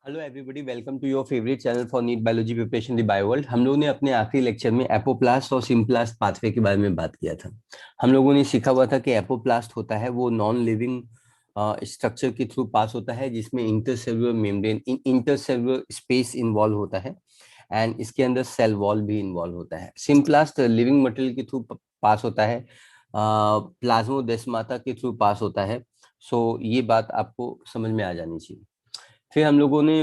Hello everybody, welcome to your favourite channel for NEET biology preparation the bioworld. हम लोगों ने अपने आखिरी लेक्चर में एपोप्लास्ट और सिम्प्लास्ट पाथवे के बारे में बात किया था। हम लोगों ने सीखा हुआ था कि एपोप्लास्ट होता है वो नॉन लिविंग स्ट्रक्चर के थ्रू पास होता है जिसमें intercellular membrane intercellular space involve होता है एंड इसके अंदर सेल वॉल भी इन्वॉल्व होता है। सिम्प्लास्ट लिविंग मटेरियल के थ्रू पास होता है, प्लाज्मोडेस्माटा के थ्रू पास होता है। सो ये बात आपको समझ में आ जानी चाहिए। फिर हम लोगों ने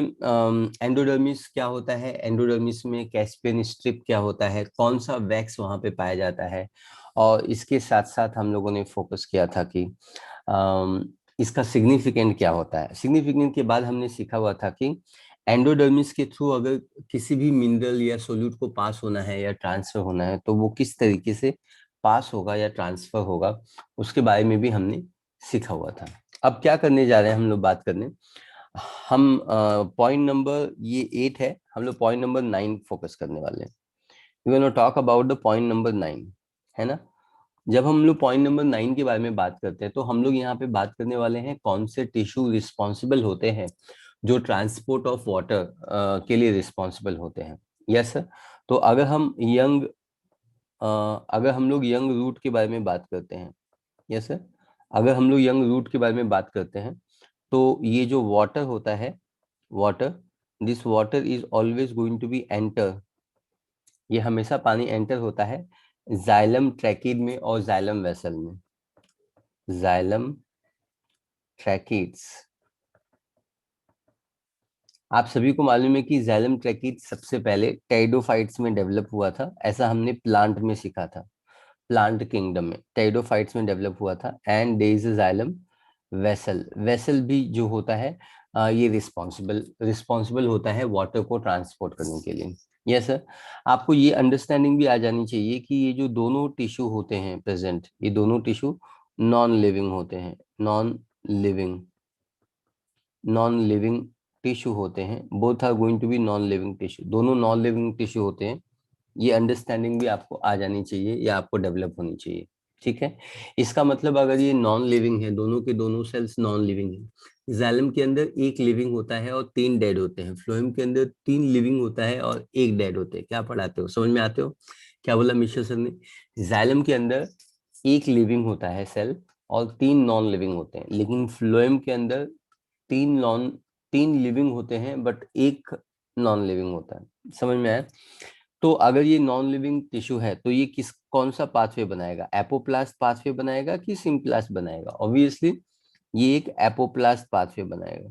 एंडोडर्मिस क्या होता है, एंडोडर्मिस में कैस्पियन स्ट्रिप क्या होता है, कौन सा वैक्स वहां पे पाया जाता है, और इसके साथ साथ हम लोगों ने फोकस किया था कि इसका सिग्निफिकेंट क्या होता है। सिग्निफिकेंट के बाद हमने सीखा हुआ था कि एंडोडर्मिस के थ्रू अगर किसी भी मिनरल या सोल्यूट को पास होना है या ट्रांसफर होना है तो वो किस तरीके से पास होगा या ट्रांसफर होगा, उसके बारे में भी हमने सीखा हुआ था। अब क्या करने जा रहे हैं हम लोग बात करने, हम पॉइंट नंबर ये 8 है, हम लोग पॉइंट नंबर 9 फोकस करने वाले हैं। We gonna talk about the point number 9, है ना। जब हम लोग पॉइंट नंबर 9 के बारे में बात करते हैं तो हम लोग यहाँ पे बात करने वाले हैं कौन से टिश्यू रिस्पॉन्सिबल होते हैं जो ट्रांसपोर्ट ऑफ वाटर के लिए रिस्पॉन्सिबल होते हैं। Yes sir. तो अगर हम लोग यंग रूट के बारे में बात करते हैं, यस सर, अगर हम लोग यंग रूट के बारे में बात करते हैं तो ये जो वाटर होता है, water, this water is always going to be enter, ये हमेशा पानी एंटर होता है जाइलम ट्रैकिड में और जाइलम वेसल में। जाइलम ट्रैकिड्स, आप सभी को मालूम है कि जाइलम ट्रैकिड सबसे पहले टेरिडोफाइट्स में डेवलप हुआ था, ऐसा हमने प्लांट में सीखा था। प्लांट किंगडम में टेरिडोफाइट्स में डेवलप हुआ था and there is a xylem vessel. Vessel भी जो होता है ये रिस्पॉन्सिबल होता है वाटर को ट्रांसपोर्ट करने के लिए। Yes sir. आपको ये अंडरस्टैंडिंग भी आ जानी चाहिए कि ये जो दोनों टिश्यू होते हैं प्रेजेंट, ये दोनों टिश्यू नॉन लिविंग होते हैं। लिविंग नॉन लिविंग टिश्यू होते हैं, both are going to be non living tissue, दोनों नॉन लिविंग टिश्यू होते हैं। ये अंडरस्टैंडिंग भी आपको आ जानी चाहिए या आपको डेवलप होनी चाहिए। ठीक है। इसका मतलब अगर ये नॉन लिविंग है, दोनों के दोनों सेल्स नॉन लिविंग है, जाइलम के अंदर एक लिविंग होता है और 3 डेड होते हैं, फ्लोएम के अंदर 3 लिविंग होता है और 1 डेड होते हैं। क्या पढ़ाते हो, समझ में आते हो क्या बोला मिश्रा सर ने? जाइलम के अंदर एक लिविंग होता है सेल और 3 नॉन लिविंग होते हैं, लेकिन फ्लोएम के अंदर 3 नॉन 3 लिविंग होते हैं बट एक नॉन लिविंग होता है। समझ में आया? तो अगर ये नॉन लिविंग टिश्यू है तो ये कौन सा पाथवे बनाएगा, एपोप्लास्ट पाथवे बनाएगा कि सिम्प्लास्ट बनाएगा? ऑब्वियसली ये एक एपोप्लास्ट पाथवे बनाएगा।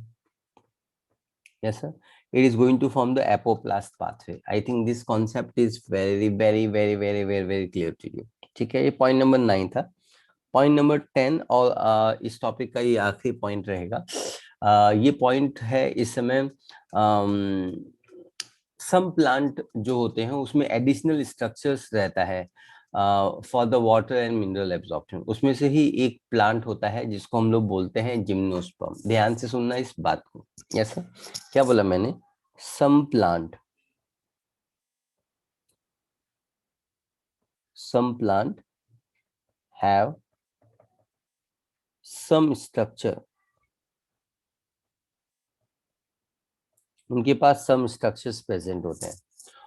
Yes sir, it is going to form the apoplast pathway. I think this concept is very very very very very very clear to you. ठीक है, ये पॉइंट नंबर 9 था। पॉइंट नंबर 10 और इस topic का ये आखिरी पॉइंट रहेगा। ये पॉइंट है इस समय, सम प्लांट जो होते हैं उसमें एडिशनल स्ट्रक्चर्स रहता है for the water and mineral absorption. उसमें से ही एक प्लांट होता है जिसको हम लोग बोलते हैं जिम्नोस्पर्म। ध्यान से सुनना इस बात को। यस सर, क्या बोला मैंने? Some plant have some structure, उनके पास सम स्ट्रक्चर्स प्रेजेंट होते हैं।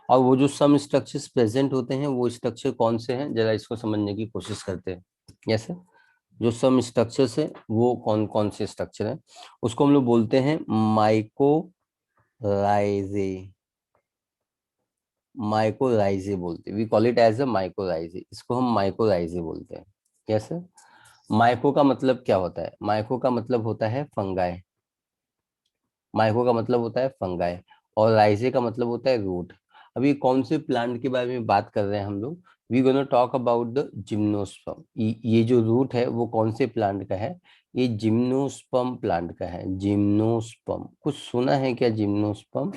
और वो जो सम स्ट्रक्चर्स प्रेजेंट होते हैं वो स्ट्रक्चर कौन से हैं, जरा इसको समझने की कोशिश करते हैं। यस सर, जो सम स्ट्रक्चर्स है वो कौन कौन से स्ट्रक्चर है, उसको हम लोग बोलते हैं माइकोराइजे। माइकोराइजे बोलते हैं, we call it as a mycorrhizae, इसको हम माइकोराइजे बोलते हैं। Yes sir. माइको का मतलब क्या होता है? माइको का मतलब होता है फंगाई। माइको का मतलब होता है फंगाई और राइजे का मतलब होता है रूट। अभी कौन से प्लांट के बारे में बात कर रहे हैं हम लोग? We gonna talk about the gymnosperm. ये जो रूट है वो कौन से प्लांट का है? ये जिम्नोस्पर्म प्लांट का है। जिम्नोस्पर्म, कुछ सुना है क्या जिम्नोस्पर्म?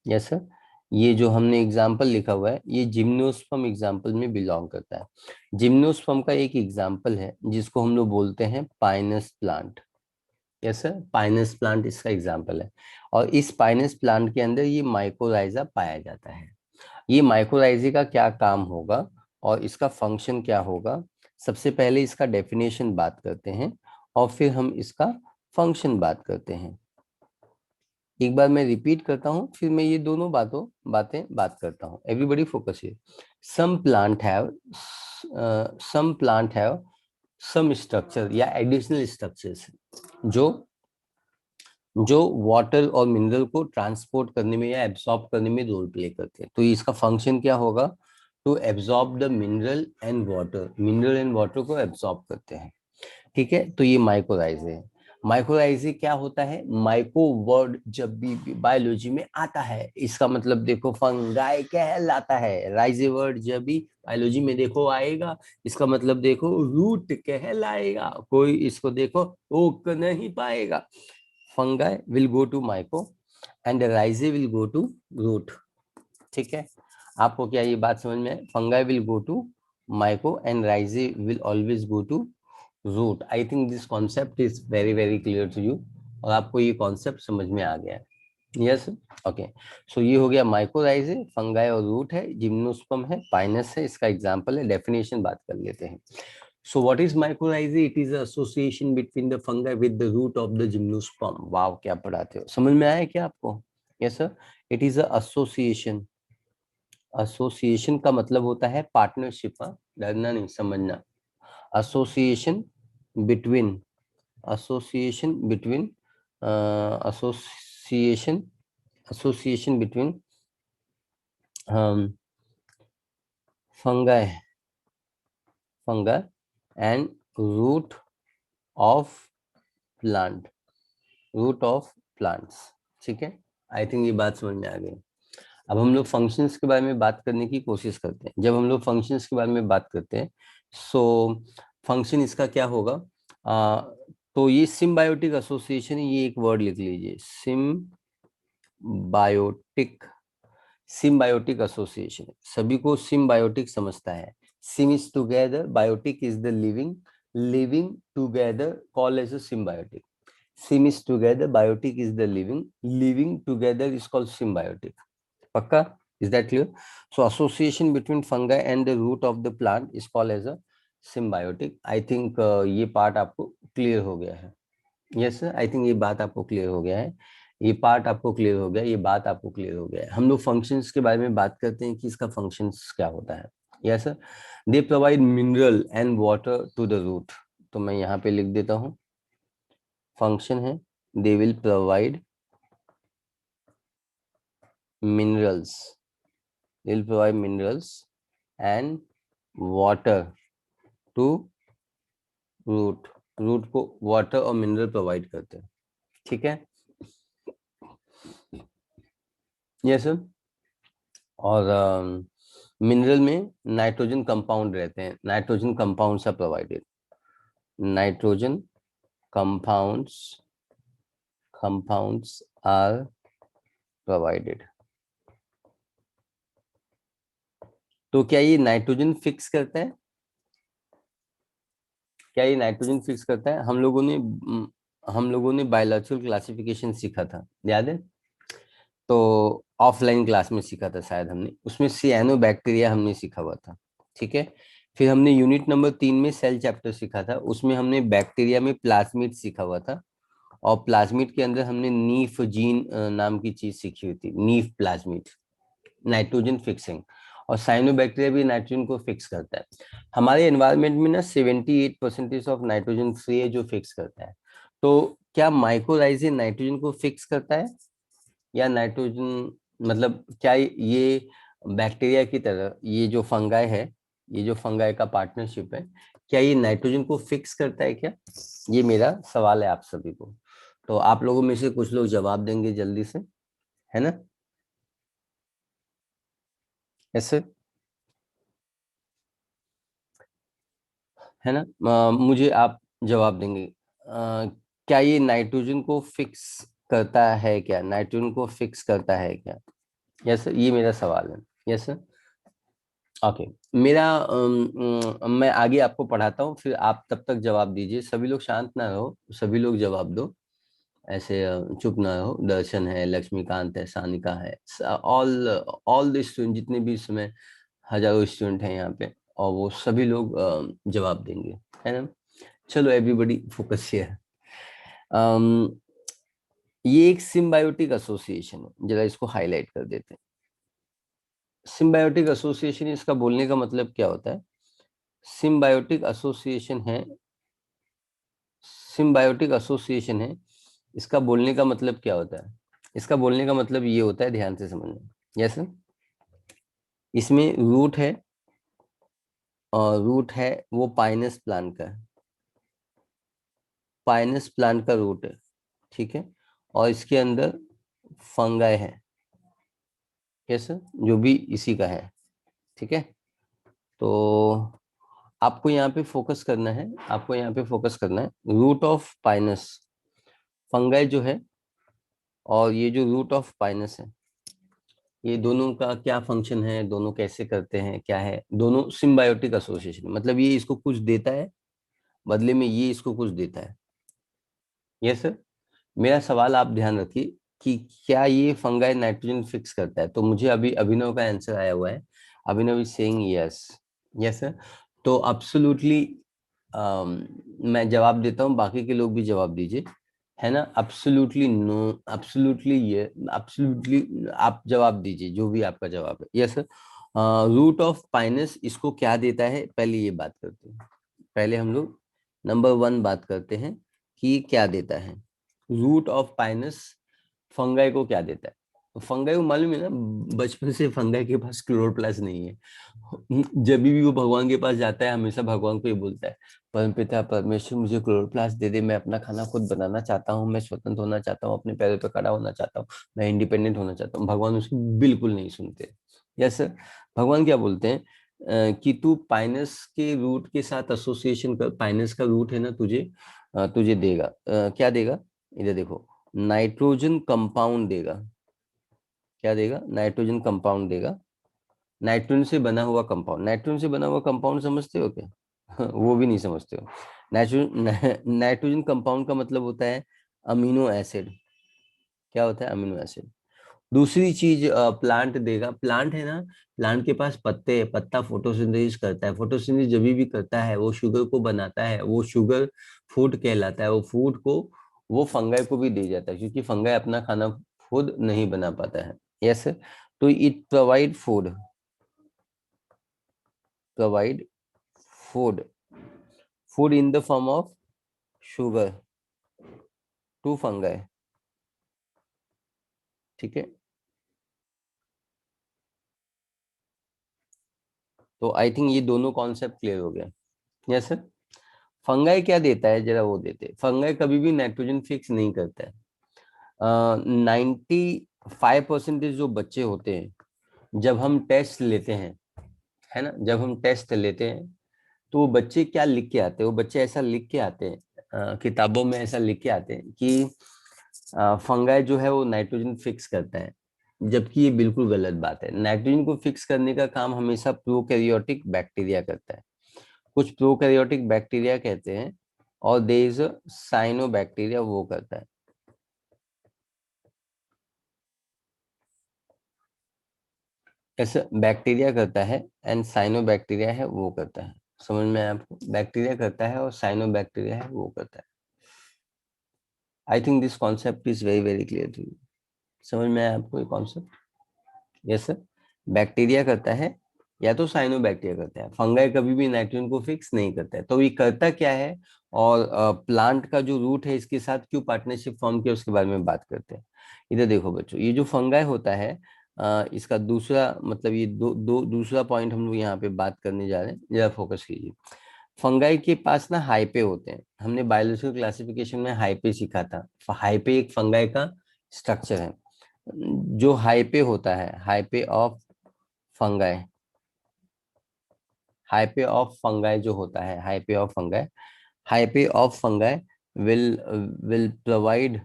Yes sir. ये जो हमने एग्जाम्पल लिखा हुआ है ये जिम्नोस्पर्म एग्जाम्पल में बिलोंग करता है। जिम्नोस्पर्म का एक एग्जाम्पल है जिसको हम लोग बोलते हैं Pinus plant. Yes sir, Pinus plant इसका एग्जाम्पल है। और इस पाइनस प्लांट के अंदर ये माइकोराइजा पाया जाता है। ये माइकोराइजा का क्या काम होगा और इसका फंक्शन क्या होगा, सबसे पहले इसका डेफिनेशन बात करते हैं और फिर हम इसका फंक्शन बात करते हैं। एक बार मैं रिपीट करता हूँ, फिर मैं ये दोनों बातें बात करता हूँ। Everybody focus here. Some plant have some plant have some structure या एडिशनल स्ट्रक्चर्स जो जो वाटर और मिनरल को ट्रांसपोर्ट करने में या एब्सॉर्ब करने में रोल प्ले करते हैं। तो इसका फंक्शन क्या होगा? To absorb the mineral and water को एब्सॉर्ब करते हैं। ठीक है, तो ये माइक्रोराइजे है। माइक्रोराइजे क्या होता है? माइक्रो वर्ड जब भी बायोलॉजी में आता है, इसका मतलब देखो फंगाई कहलाता है। राइजे वर्ड जब भी बायोलॉजी में देखो आएगा, इसका मतलब देखो रूट कहलाएगा। कोई इसको देखो रोक नहीं पाएगा। Fungi will go to micro and rhizae will go to root. ठीक है, आपको क्या ये बात समझ में है? Fungi will go to micro and rhizae will always go to root. I think this concept is very very clear to you, और आपको ये कॉन्सेप्ट समझ में आ गया है। Yes, okay. सो ये हो गया माइक्रोराइजे, फंगाई और रूट है, जिम्नोस्पर्म है, पाइनस है, इसका एग्जांपल है। डेफिनेशन बात कर लेते हैं। So what is mycorrhizae? It is association between the fungi with the root of the gymnosperm. Wow, क्या पढ़ाते हो, समझ में आया क्या आपको? Yes sir, it is association. Association का मतलब होता है पार्टनरशिप। डरना नहीं, समझना। Association between association between association between fungi and root of plant, root of plants। ठीक है, आई थिंक ये बात समझ में आ गई। अब हम लोग फंक्शंस के बारे में बात करने की कोशिश करते हैं। जब हम लोग फंक्शंस के बारे में बात करते हैं, सो फंक्शन इसका क्या होगा? आ, तो ये सिम्बायोटिक एसोसिएशन, ये एक वर्ड लिख लीजिए, सिम्बायोटिक। सिम्बायोटिक एसोसिएशन, सभी को सिम्बायोटिक समझता है। Sym is together, biotic is the living, living together called as a symbiotic. Sym is together, biotic is the living, living together is called symbiotic. पक्का? Is that clear? So association between fungi and the root of the plant is called as a symbiotic. I think ये part आपको clear हो गया है। Yes sir, आई think ये बात आपको clear हो गया है। ये पार्ट आपको क्लियर हो गया, ये बात आपको क्लियर हो गया है। हम लोग फंक्शंस के बारे में बात करते हैं कि इसका फंक्शंस क्या होता है। Yes sir, they provide mineral and water to the root. तो मैं यहाँ पे लिख देता हूँ, फंक्शन है they will provide minerals, they will provide minerals and water to root. Root को वाटर और मिनरल प्रोवाइड करते हैं। ठीक है, यस सर। और मिनरल में नाइट्रोजन कंपाउंड रहते हैं, nitrogen compounds are provided, nitrogen compounds compounds are provided. तो क्या ये नाइट्रोजन फिक्स करता है? क्या ये नाइट्रोजन फिक्स करता है? हम लोगों ने बायोलॉजिकल क्लासिफिकेशन सीखा था, याद है? तो ऑफलाइन क्लास में सीखा था शायद हमने, उसमें सियानो बैक्टीरिया हमने सीखा हुआ था। ठीक है, फिर हमने यूनिट नंबर 3 में सेल चैप्टर सीखा था, उसमें हमने बैक्टीरिया में प्लाज्मिड सीखा हुआ था। और प्लाज्मिड के अंदर हमने नीफ जीन नाम की चीज सीखी हुई थी, नीफ प्लाज्मिड, नाइट्रोजन फिक्सिंग। और साइनोबैक्टीरिया भी नाइट्रोजन को फिक्स करता है। हमारे एनवायरनमेंट में ना 78% ऑफ नाइट्रोजन फ्री है जो फिक्स करता है। तो क्या माइक्रोराइजे नाइट्रोजन को फिक्स करता है? या नाइट्रोजन, मतलब क्या ये बैक्टीरिया की तरह ये जो फंगाई है, ये जो फंगाई का पार्टनरशिप है, क्या ये नाइट्रोजन को फिक्स करता है क्या? ये मेरा सवाल है आप सभी को। तो आप लोगों में से कुछ लोग जवाब देंगे जल्दी से, है ना? ऐसे, है ना? मुझे आप जवाब देंगे। क्या ये नाइट्रोजन को फिक्स करता है क्या? नाइट्रोजन को फिक्स करता है क्या? यस सर, ये मेरा सवाल है। Yes sir, okay. मेरा मैं आगे आपको पढ़ाता हूँ, फिर आप तब तक जवाब दीजिए। सभी लोग शांत ना रहो, सभी लोग जवाब दो। ऐसे चुप ना रहो। दर्शन है, लक्ष्मीकांत है, सानिका है, ऑल ऑल द स्टूडेंट, जितने भी इस समय हजारों स्टूडेंट हैं यहाँ पे, और वो सभी लोग जवाब देंगे, है ना? चलो, एवरीबडी फोकस हियर। ये एक सिम्बायोटिक एसोसिएशन है, जरा इसको हाईलाइट कर देते हैं। सिम्बायोटिक एसोसिएशन, इसका बोलने का मतलब क्या होता है? सिम्बायोटिक एसोसिएशन है, सिम्बायोटिक एसोसिएशन है, इसका बोलने का मतलब क्या होता है? इसका बोलने का मतलब ये होता है, ध्यान से समझना। जैसे इसमें रूट है, और रूट है वो पाइनस प्लांट का है, पाइनस प्लांट का रूट है, ठीक है। और इसके अंदर फंगाई है, कैसे, जो भी इसी का है, ठीक है। तो आपको यहाँ पे फोकस करना है, आपको यहाँ पे फोकस करना है, रूट ऑफ पाइनस, फंगाई जो है और ये जो रूट ऑफ पाइनस है, ये दोनों का क्या फंक्शन है, दोनों कैसे करते हैं, क्या है, दोनों सिम्बायोटिक एसोसिएशन, मतलब ये इसको कुछ देता है, बदले में ये इसको कुछ देता है। Yes sir. मेरा सवाल आप ध्यान रखिए कि क्या ये फंगाई नाइट्रोजन फिक्स करता है? तो मुझे अभी अभिनव का आंसर आया हुआ है, Abhinav is saying yes. Yes sir. तो अब्सोल्युटली मैं जवाब देता हूँ, बाकी के लोग भी जवाब दीजिए, है ना? Absolutely no, absolutely yeah, absolutely आप जवाब दीजिए, जो भी आपका जवाब है। Yes sir. Root of pinus इसको क्या देता है, पहले ये बात करते हैं, पहले हम लोग नंबर वन बात करते हैं कि क्या देता है। रूट ऑफ पाइनस फंगाई को क्या देता है? तो फंगाई को मालूम है ना, बचपन से फंगाई के पास क्लोरोप्लास्ट नहीं है। जब भी वो भगवान के पास जाता है, हमेशा भगवान को ये बोलता है, परमपिता परमेश्वर मुझे क्लोरोप्लास्ट दे दे, मैं अपना खाना खुद बनाना चाहता हूँ, मैं स्वतंत्र होना चाहता हूँ, अपने पैरों पर खड़ा होना चाहता हूँ, मैं इंडिपेंडेंट होना चाहता हूँ। भगवान उसकी बिल्कुल नहीं सुनते। Yes sir. भगवान क्या बोलते हैं? कि तू पाइनस के रूट के साथ एसोसिएशन कर, पाइनस का रूट है ना, तुझे तुझे देगा, क्या देगा? इधर देखो, नाइट्रोजन कंपाउंड देगा। क्या देगा? नाइट्रोजन कंपाउंड देगा, नाइट्रोजन से बना हुआ कंपाउंड। नाइट्रोजन से बना हुआ कंपाउंड समझते हो क्या? वो भी नहीं समझते हो। नाइट्रोजन, नाइट्रोजन कंपाउंड का मतलब होता है अमीनो एसिड। क्या होता है? Amino acid. दूसरी चीज प्लांट देगा, प्लांट है ना, प्लांट के पास पत्ते हैं, पत्ता फोटोसिंथेसिस करता है, फोटोसिंथेसिस जब भी करता है वो शुगर को बनाता है, वो शुगर फूड कहलाता है, वो फूड को वो फंगाई को भी दे जाता है, क्योंकि फंगाई अपना खाना खुद नहीं बना पाता है। यस। तो it provide food, provide food, food in the form of sugar to fungi, ठीक है। तो आई थिंक ये दोनों कॉन्सेप्ट क्लियर हो गया। Yes sir. फंगाई क्या देता है, जरा वो देते। फंगाई कभी भी नाइट्रोजन फिक्स नहीं करता है। 95% जो बच्चे होते हैं, जब हम टेस्ट लेते हैं, है ना, जब हम टेस्ट लेते हैं, तो वो बच्चे क्या लिख के आते हैं? वो बच्चे ऐसा लिख के आते हैं, किताबों में ऐसा लिख के आते हैं कि फंगाई जो है वो नाइट्रोजन फिक्स करता है, जबकि ये बिल्कुल गलत बात है। नाइट्रोजन को फिक्स करने का काम हमेशा प्रोकैरियोटिक बैक्टीरिया करता है, कुछ प्रोकैरियोटिक बैक्टीरिया कहते हैं, और देयर इज साइनो बैक्टीरिया, वो करता है। ऐसा बैक्टीरिया करता है, एंड साइनो बैक्टीरिया है वो करता है। समझ में आया आपको? बैक्टीरिया करता है और साइनो बैक्टीरिया है वो करता है। I think this concept is very very clear to you. समझ में आया आपको ये कॉन्सेप्ट? Yes sir. बैक्टीरिया करता है, या तो साइनो बैक्टीरिया करता है, फंगाई कभी भी नाइट्रोजन को फिक्स नहीं करता है। तो ये करता क्या है, और प्लांट का जो रूट है इसके साथ क्यों पार्टनरशिप फॉर्म किया, उसके बारे में बात करते हैं। इधर देखो बच्चों, ये जो फंगाई होता है, इसका दूसरा मतलब, ये दूसरा पॉइंट हम लोग यहाँ पे बात करने जा रहे हैं, जरा फोकस कीजिए। फंगाई के पास ना हाइपे होते हैं, हमने बायोलॉजिकल क्लासिफिकेशन में हाइपे सीखा था। हाइपे एक फंगाई का स्ट्रक्चर है। जो हाइपे होता है, hyphae of fungi, hyphae of fungi जो होता है, hyphae of fungi, hyphae of fungi will will provide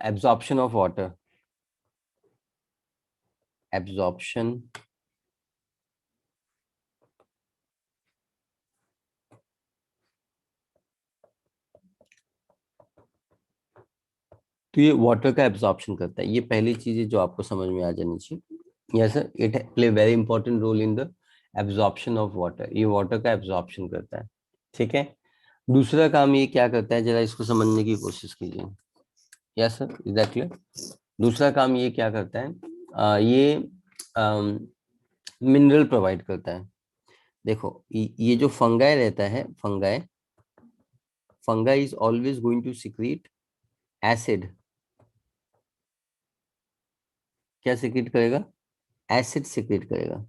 absorption of water, absorption, तो ये वाटर का एब्जॉर्प्शन करता है। ये पहली चीज है जो आपको समझ में आ जानी चाहिए। Yes sir, it play very important role in the absorption of water, ये वाटर का एब्जॉर्प्शन करता है, ठीक है। दूसरा काम ये क्या करता है, जरा इसको समझने की कोशिश कीजिए। Yes sir, exactly. दूसरा काम ये क्या करता है, ये मिनरल प्रोवाइड करता है। देखो ये जो फंगाई रहता है, fungi is always going to secrete acid. क्या सिक्रीट करेगा? एसिड सिक्रीट करेगा।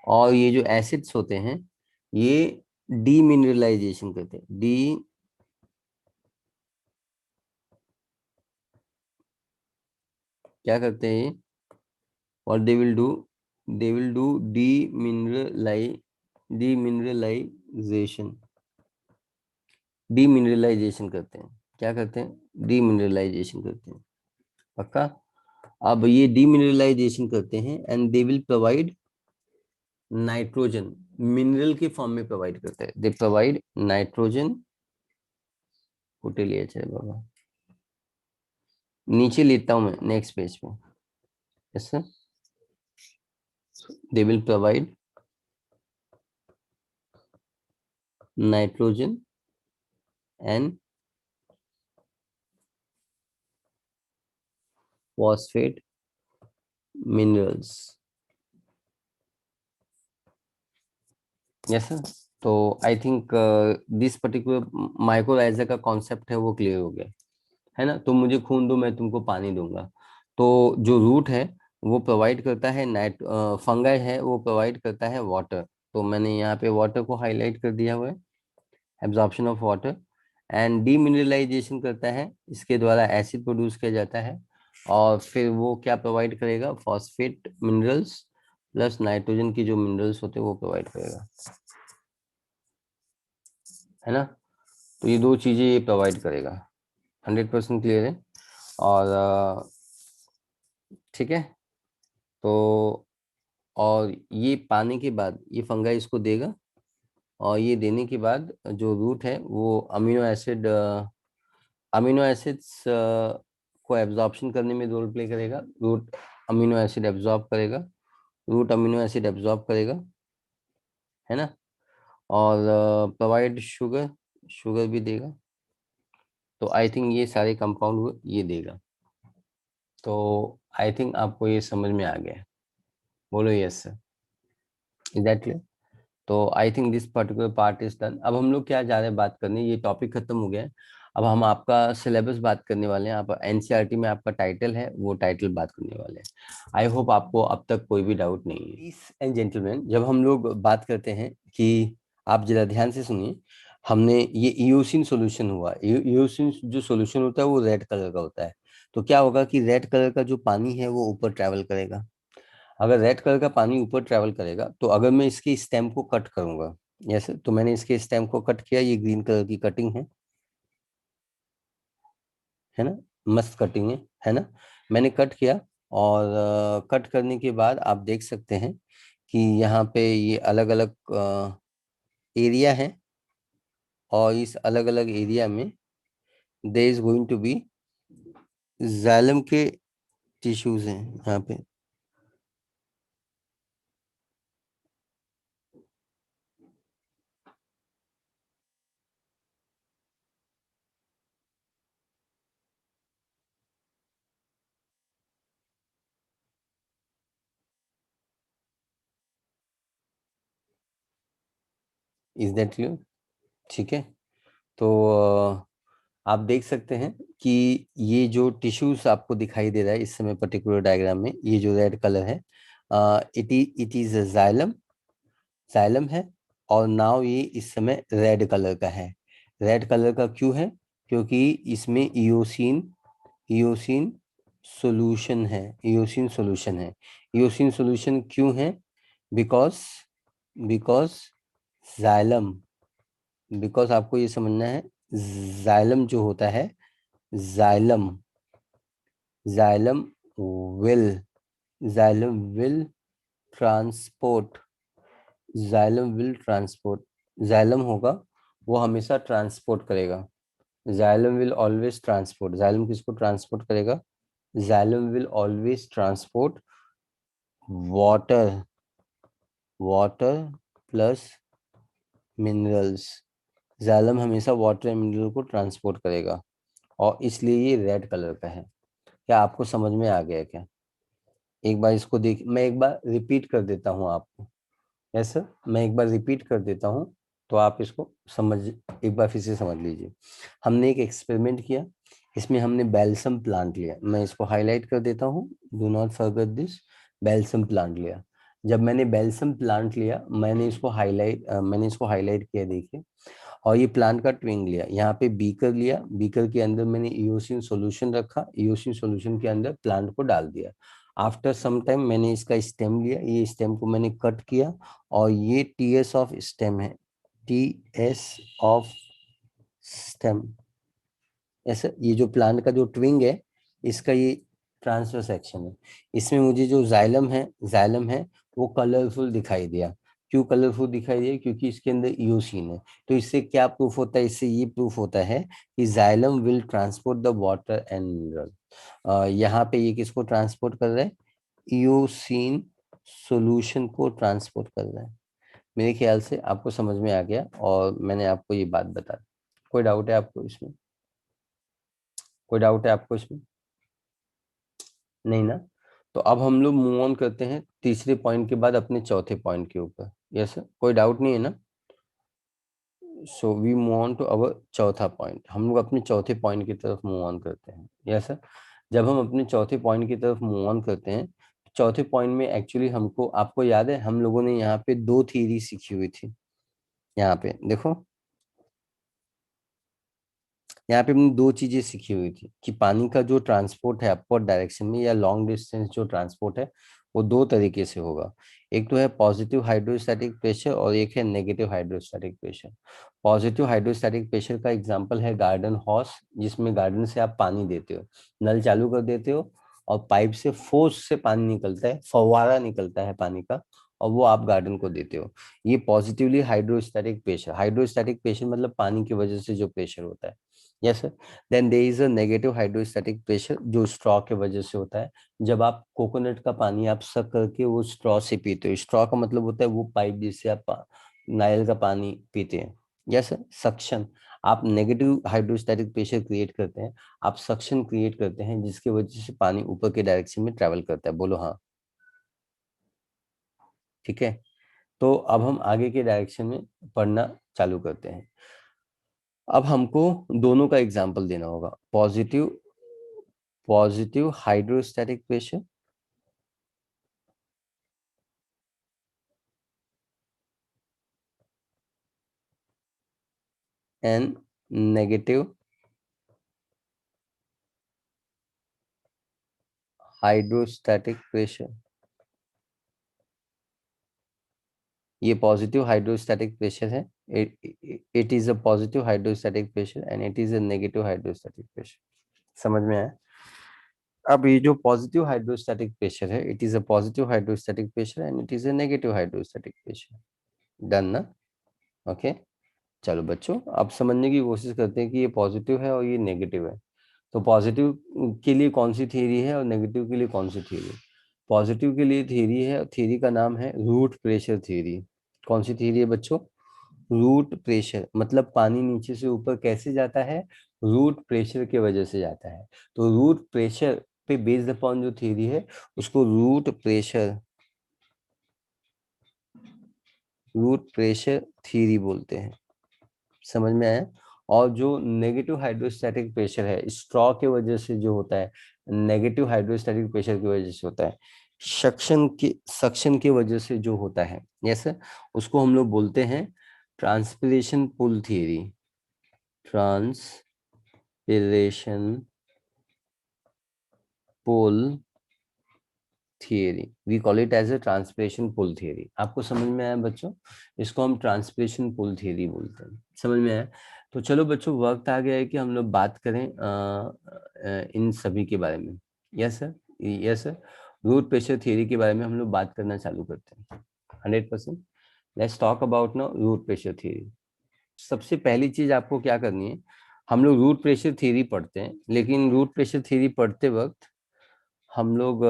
और ये जो एसिड्स होते हैं, ये डीमिनरलाइजेशन करते हैं। डी क्या करते हैं ये? और they will do, demineralisation. Demineralisation demineralisation करते हैं। क्या करते हैं? डीमिनरलाइजेशन करते हैं। पक्का? अब ये डीमिनरलाइजेशन करते हैं and they will provide nitrogen. Mineral के फॉर्म में प्रोवाइड करते हैं। They provide nitrogen. कुटे लिए चले बाबा, नीचे लेता हूं मैं नेक्स्ट पेज पे। Yes sir. They will provide nitrogen and phosphate minerals। Yes sir. तो आई थिंक दिस पर्टिकुलर माइक्रोलाइजर का कॉन्सेप्ट है वो क्लियर हो गया है ना। तुम मुझे खून दो, मैं तुमको पानी दूंगा। तो जो रूट है वो प्रोवाइड करता है नाइट, फंगाई है वो प्रोवाइड करता है वाटर। तो मैंने यहाँ पे वाटर को हाईलाइट कर दिया हुआ है, absorption of water. And demineralisation करता है, इसके द्वारा एसिड प्रोड्यूस किया जाता है। और फिर वो क्या प्रोवाइड करेगा? फॉस्फेट मिनरल्स प्लस नाइट्रोजन की जो मिनरल्स होते हैं वो प्रोवाइड करेगा, है ना। तो ये दो चीजें ये प्रोवाइड करेगा। 100% क्लियर है। और ठीक है। तो और ये पाने के बाद ये फंगाई इसको देगा, और ये देने के बाद जो रूट है वो अमीनो एसिड्स को एब्जॉर्प्शन करने में रोल प्ले करेगा। रूट अमीनो एसिड एब्जॉर्ब करेगा, रूट अमीनो एसिड एब्जॉर्ब करेगा, है ना। और प्रोवाइड शुगर, शुगर भी देगा। तो आई थिंक ये सारे कंपाउंड ये देगा। तो आई थिंक आपको ये समझ में आ गया है। बोलो यस सर, एग्जैक्टली। तो I think this particular part is done. अब हम लोग क्या जा रहे हैं बात करने, ये टॉपिक खत्म हो गया है। अब हम आपका सिलेबस बात करने वाले हैं। आप एनसीईआरटी में आपका टाइटल है, वो टाइटल बात करने वाले हैं। आई होप आपको अब तक कोई भी डाउट नहीं है। लेडीज एंड जेंटलमैन, जब हम लोग बात करते हैं कि, आप जरा ध्यान से सुनिए। हमने ये इयोसिन सॉल्यूशन हुआ, इयोसिन जो सॉल्यूशन होता है वो रेड कलर का होता है। तो क्या होगा कि रेड कलर का जो पानी है वो ऊपर ट्रैवल करेगा। अगर रेड कलर का पानी ऊपर ट्रैवल करेगा तो अगर मैं इसके स्टेम को कट करूंगा, यस, तो मैंने इसके स्टेम को कट किया, ये ग्रीन कलर की कटिंग है ना, मस्त कटिंग है ना। मैंने कट किया, और कट करने के बाद आप देख सकते हैं कि यहाँ पे ये अलग अलग एरिया है, और इस अलग अलग एरिया में there is going to be xylem के टिश्यूज हैं यहाँ पे। Is that clear? ठीक है। तो आप देख सकते हैं कि ये जो टिश्यूज आपको दिखाई दे रहा है इस समय पर्टिकुलर डायग्राम में, ये जो रेड कलर है, इट इज जाइलम, जाइलम है। और नाउ ये इस समय रेड कलर का है। रेड कलर का क्यों है? क्योंकि इसमें इयोसिन, इयोसिन सॉल्यूशन है, इयोसिन सॉल्यूशन है। इयोसिन सॉल्यूशन क्यों है? बिकॉज बिकॉज जाइलम, बिकॉज आपको ये समझना है, जाइलम जो होता है, xylem, xylem will, xylem will transport, xylem will transport, xylem होगा वो हमेशा ट्रांसपोर्ट करेगा। Xylem will always transport, xylem किसको ट्रांसपोर्ट करेगा? Xylem will always transport water, water plus minerals, xylem हमेशा वाटर एंड मिनरल को ट्रांसपोर्ट करेगा और इसलिए ये रेड कलर का है। क्या आपको समझ में आ गया क्या? एक बार इसको देख, मैं एक बार रिपीट कर देता हूँ आपको। यस सर, मैं एक बार रिपीट कर देता हूँ तो आप इसको समझ, एक बार फिर से समझ लीजिए। हमने एक एक्सपेरिमेंट किया, इसमें हमने बैल्सम प्लांट लिया, मैं इसको हाईलाइट कर देता हूँ, do not forget this. Balsam plant लिया। जब मैंने बैल्सम प्लांट लिया, मैंने इसको हाईलाइट किया, देखिए। और ये प्लांट का ट्विंग लिया, यहाँ पे बीकर लिया, बीकर के अंदर मैंने ईओसिन सॉल्यूशन रखा, ईओसिन सॉल्यूशन के अंदर प्लांट को डाल दिया। आफ्टर सम टाइम मैंने इसका स्टेम लिया, ये स्टेम को मैंने कट किया और ये टीएस ऑफ स्टेम है, टीएस ऑफ स्टेम। ऐसा ये जो प्लांट का जो ट्विंग है, इसका ये ट्रांसफर सेक्शन है। इसमें मुझे जो जाइलम है वो कलरफुल दिखाई दिया। क्यों कलरफुल दिखाई दिया? क्योंकि इसके अंदर इओसिन है। तो इससे क्या प्रूफ होता है? इससे ये प्रूफ होता है कि xylem will transport the water and mineral. यहाँ पे ये किसको ट्रांसपोर्ट कर रहा है? इओसिन सॉल्यूशन को ट्रांसपोर्ट कर रहा है। मेरे ख्याल से आपको समझ में आ गया और मैंने आपको ये बात बता दी। कोई डाउट है आपको इसमें? कोई डाउट है आपको इसमें? नहीं ना? तो अब हम लोग मूव ऑन करते हैं तीसरे पॉइंट के बाद अपने चौथे पॉइंट के ऊपर। यस सर, कोई डाउट नहीं है ना? So we move on to our चौथा पॉइंट, हम लोग अपने चौथे पॉइंट की तरफ मूव ऑन करते हैं। यस सर, जब हम अपने चौथे पॉइंट की तरफ मूव ऑन करते हैं, चौथे पॉइंट में एक्चुअली हमको, आपको याद है हम लोगों ने यहाँ पे दो थ्योरी सीखी हुई थी। यहाँ पे देखो, यहाँ पे हमने दो चीजें सीखी हुई थी कि पानी का जो ट्रांसपोर्ट है अपवर्ड डायरेक्शन में या लॉन्ग डिस्टेंस जो ट्रांसपोर्ट है, वो दो तरीके से होगा। एक तो है पॉजिटिव हाइड्रोस्टैटिक प्रेशर और एक है negative hydrostatic pressure. Positive hydrostatic pressure का एग्जांपल है गार्डन हॉस, जिसमें गार्डन से आप पानी देते हो, नल चालू कर देते हो और पाइप से फोर्स से पानी निकलता है, फव्वारा निकलता है पानी का, और वो आप गार्डन को देते हो। ये positively hydrostatic pressure, hydrostatic pressure मतलब पानी की वजह से जो प्रेशर होता है। Yes sir. Then there is a negative hydrostatic pressure जो स्ट्रॉ के वजह से होता है। जब आप कोकोनट का पानी आप सक करके वो स्ट्रॉ से पीते हो, स्ट्रॉ का मतलब होता है वो पाइप जिससे आप नारियल का पानी पीते हैं। Yes sir, suction. आप नेगेटिव हाइड्रोस्टैटिक प्रेशर क्रिएट करते हैं, आप सक्शन क्रिएट करते हैं जिसकी वजह से पानी ऊपर के डायरेक्शन में ट्रेवल करता है। बोलो हाँ। ठीक है, तो अब हम आगे के डायरेक्शन में पढ़ना चालू करते हैं। अब हमको दोनों का एग्जाम्पल देना होगा, positive hydrostatic pressure and negative hydrostatic pressure. ये पॉजिटिव हाइड्रोस्टैटिक प्रेशर है, it is a positive hydrostatic pressure and it is a negative hydrostatic pressure. समझ में आया? अब ये जो पॉजिटिव हाइड्रोस्टैटिक प्रेशर है, it is a positive hydrostatic pressure and it is a negative hydrostatic pressure. Done ना? Okay. चलो बच्चों, अब समझने की कोशिश करते हैं कि ये पॉजिटिव है और ये नेगेटिव है। तो पॉजिटिव के लिए कौन सी थ्योरी है और नेगेटिव के लिए कौन सी थ्योरी? पॉजिटिव के लिए थ्योरी है, थ्योरी का नाम है रूट प्रेशर थ्योरी। कौन सी थ्योरी है बच्चों? रूट प्रेशर, मतलब पानी नीचे से ऊपर कैसे जाता है? रूट प्रेशर की वजह से जाता है। तो रूट प्रेशर पे बेस्ड अपॉन जो थ्योरी है, उसको रूट प्रेशर थ्योरी बोलते हैं। समझ में आया? और जो नेगेटिव हाइड्रोस्टैटिक प्रेशर है, स्ट्रॉ के वजह से जो होता है, नेगेटिव हाइड्रोस्टैटिक प्रेशर की वजह से होता है, सक्शन की वजह से जो होता है, यस, उसको हम लोग बोलते हैं transpiration pull theory. Transpiration pull theory, we call it as a transpiration pull theory. आपको समझ में आया बच्चों? इसको हम ट्रांसपिरेशन पुल थियरी बोलते हैं। समझ में आया? तो चलो बच्चों, वक्त आ गया है कि हम लोग बात करें इन सभी के बारे में। Yes sir, yes sir. Root pressure theory के बारे में हम लोग बात करना चालू करते हैं। 100%। Let's talk about now root pressure theory. सबसे पहली चीज आपको क्या करनी है, हम लोग रूट प्रेशर थियरी पढ़ते हैं, लेकिन रूट प्रेशर थियरी पढ़ते वक्त हम लोग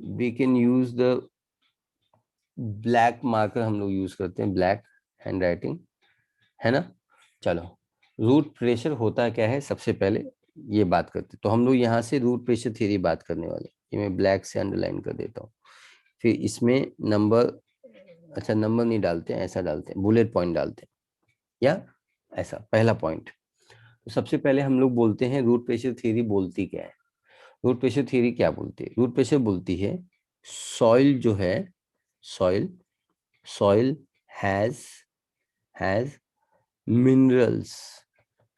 we can use the black marker, हम लोग यूज करते हैं ब्लैक हैंड राइटिंग। है ना। चलो, रूट प्रेशर होता क्या है सबसे पहले ये बात करते। तो हम लोग यहाँ से रूट प्रेशर थ्योरी बात करने वाले। ये मैं ब्लैक से अंडरलाइन कर देता हूँ। फिर इसमें नंबर, अच्छा नंबर नहीं डालते हैं, ऐसा डालते हैं, बुलेट पॉइंट डालते हैं, या ऐसा पहला पॉइंट। तो सबसे पहले हम लोग बोलते हैं रूट प्रेशर थ्योरी बोलती क्या है। रूट प्रेशर थ्योरी क्या बोलती है? रूट प्रेशर बोलती है सॉइल जो है, soil soil has has minerals,